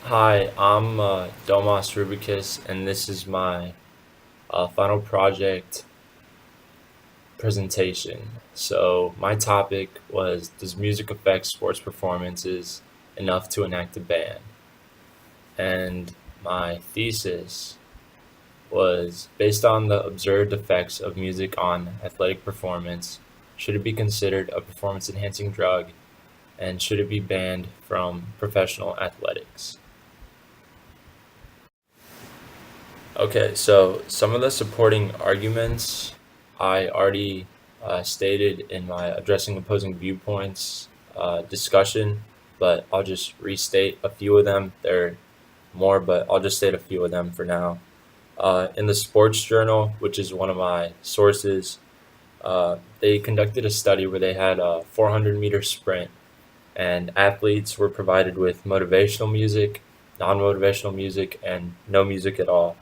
Hi, I'm Domas Rubikas, and this is my final project presentation. So, my topic was: Does music affect sports performances enough to enact a ban? And my thesis was based on the observed effects of music on athletic performance. Should it be considered a performance enhancing drug? And should it be banned from professional athletics? Okay, so some of the supporting arguments I already stated in my addressing opposing viewpoints discussion, but I'll just restate a few of them. There are more, but I'll just state a few of them for now. In the Sports Journal, which is one of my sources, they conducted a study where they had a 400-meter sprint, and athletes were provided with motivational music, non motivational music, and no music at all.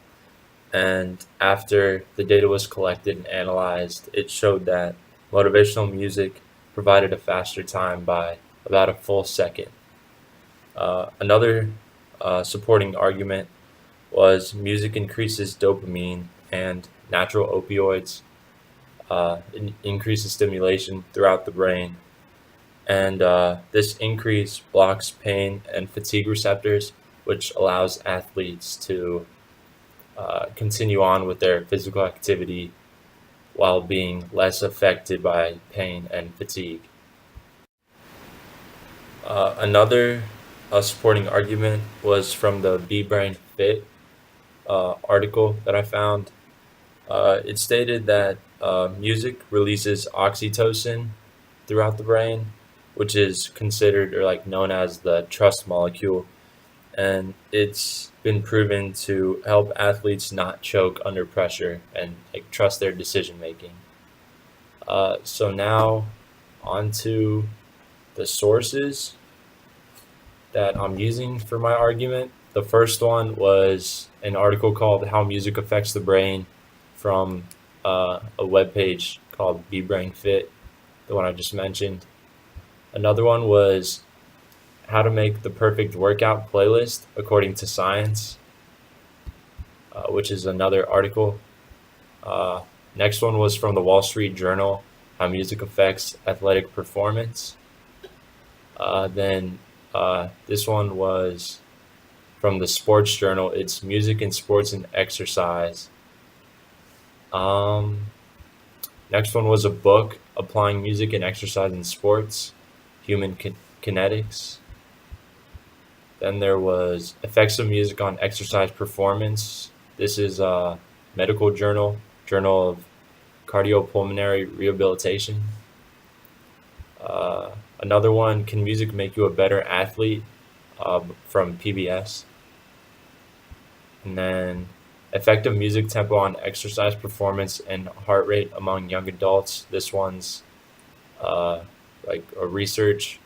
And after the data was collected and analyzed, it showed that motivational music provided a faster time by about a full second. Another supporting argument was music increases dopamine and natural opioids, increases stimulation throughout the brain. And this increase blocks pain and fatigue receptors, which allows athletes to continue on with their physical activity while being less affected by pain and fatigue. Another supporting argument was from the Be Brain Fit article that I found. It stated that music releases oxytocin throughout the brain, which is considered or like known as the trust molecule, and it's been proven to help athletes not choke under pressure and like trust their decision making. So now on to the sources that I'm using for my argument. The first one was an article called "How Music Affects the Brain" from a webpage called Be Brain Fit, the one I just mentioned. Another one was "How to Make the Perfect Workout Playlist According to Science," which is another article. Uh, Next one was from the Wall Street Journal, "How Music Affects Athletic Performance." Then this one was from the Sports Journal. It's "Music in Sports and Exercise." Um, Next one was a book, "Applying Music and Exercise in Sports, Human Kinetics." Then there was "Effects of Music on Exercise Performance." This is a medical journal, Journal of Cardiopulmonary Rehabilitation. Another one, "Can Music Make You a Better Athlete?" From PBS. And then "Effective Music Tempo on Exercise Performance and Heart Rate Among Young Adults." This one's uh, like a research,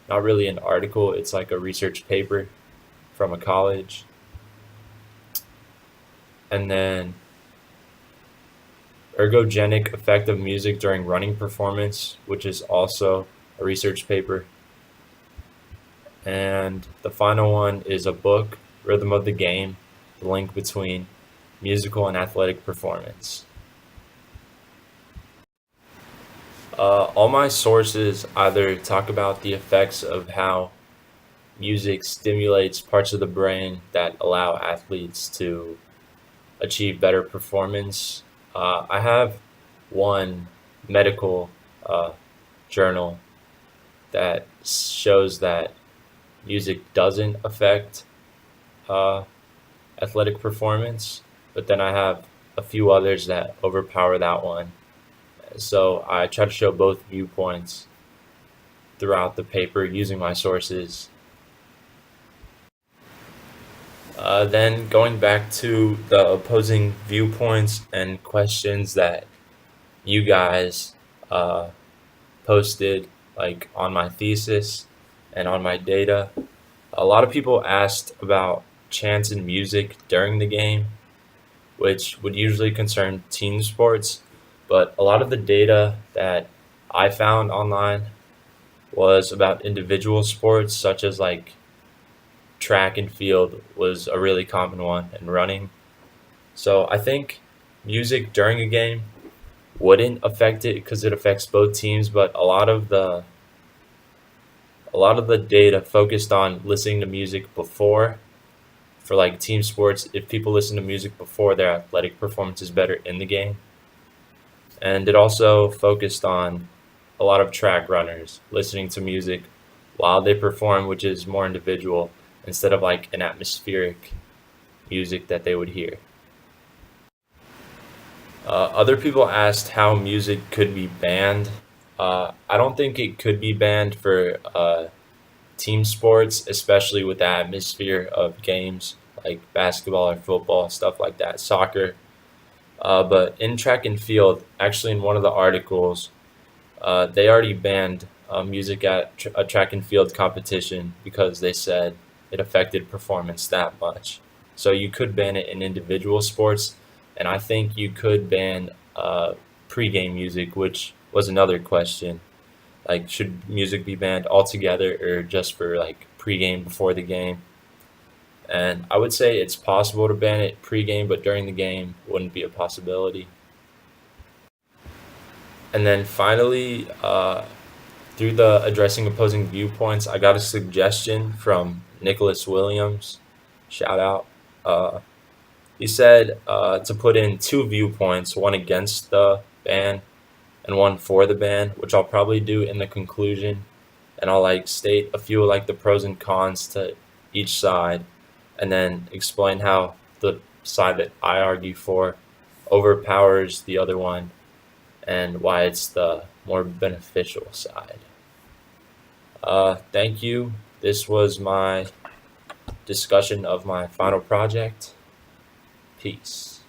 not really an article, it's like a research paper from a college. And then "Ergogenic Effect of Music During Running Performance," which is also a research paper. And the final one is a book, "Rhythm of the Game: The Link Between Musical and Athletic Performance." All my sources either talk about the effects of how music stimulates parts of the brain that allow athletes to achieve better performance. I have one medical uh, journal that shows that music doesn't affect uh, athletic performance, but then I have a few others that overpower that one. So I try to show both viewpoints throughout the paper using my sources. Then going back to the opposing viewpoints and questions that you guys uh, posted, like on my thesis and on my data, a lot of people asked about chants and music during the game, which would usually concern team sports. But a lot of the data that I found online was about individual sports, such as like track and field was a really common one, and running. So I think music during a game wouldn't affect it because it affects both teams, but a lot of the data focused on listening to music before for like team sports. If people listen to music before, their athletic performance is better in the game. And it also focused on a lot of track runners listening to music while they perform, which is more individual instead of like an atmospheric music that they would hear. Other people asked how music could be banned. I don't think it could be banned for team sports, especially with the atmosphere of games like basketball or football, stuff like that, soccer. But in track and field, actually, in one of the articles, they already banned music at a track and field competition because they said it affected performance that much. So you could ban it in individual sports, and I think you could ban pregame music, which was another question. Like, should music be banned altogether or just for like pregame before the game? And I would say it's possible to ban it pregame, but during the game wouldn't be a possibility. And then finally, through the addressing opposing viewpoints, I got a suggestion from Nicholas Williams. Shout out. Uh, he said to put in two viewpoints, one against the ban and one for the ban, which I'll probably do in the conclusion. And I'll like state a few like the pros and cons to each side, and then explain how the side that I argue for overpowers the other one and why it's the more beneficial side. Thank you. This was my discussion of my final project. Peace.